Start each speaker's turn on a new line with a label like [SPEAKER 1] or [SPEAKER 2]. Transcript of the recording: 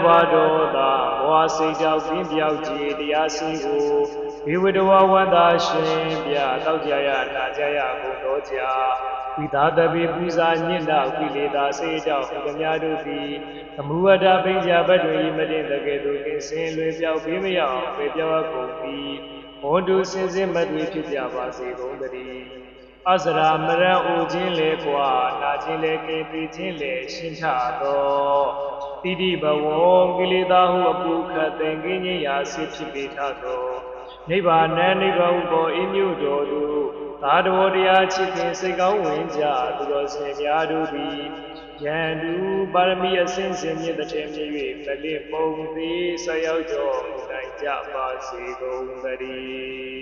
[SPEAKER 1] ပါတော်သာဘဝစိတ်ကြောင့်ပြင်းပြောက်ကြည်တရားစီကိုဘေဝတဝဝတ္တရှင်ပြတောက်ကြရနာကြရကုန်တော်ကြာဝိသာတပိပူဇာညင့်တာဝိလေသာစေတောက်ဘုရားတို့သည်သမုဝတ္တပိညာဘတ်တွင်မတင်တကယ်သို့ကင်းစင်လွေပြောက်ပြီးမရအောင်ပေပြောက်ကုန်ပြီးဘုံတုစင်စစ်မတွေဖြစ်ကြပါစေကုန်သတည်းအစရာမရအိုခြင်းလေကွာနာခြင်းလေကေတိခြင်းလေရှင်းထသောတိတိဘဝံကိလေသာဟုအပုခတ်သင်္ကင်းခြင်းရာစိဖြစ်ပေထသောနိဗ္ဗာန်နိဗ္ဗာန်ကိုအင်းမြို့တော်သူသာတော်တရားချစ်ခင်စိတ်ကောင်းဝင်ကြသူတော်စင်များတို့သည်ယန္တုပါရမီအစဉ်စဉ်မြင့်တဲ့မြင့်၍ပလင်ပုံသည်ဆက်ရောက်တော်မူနိုင်ကြပါစေကုန်သတည်း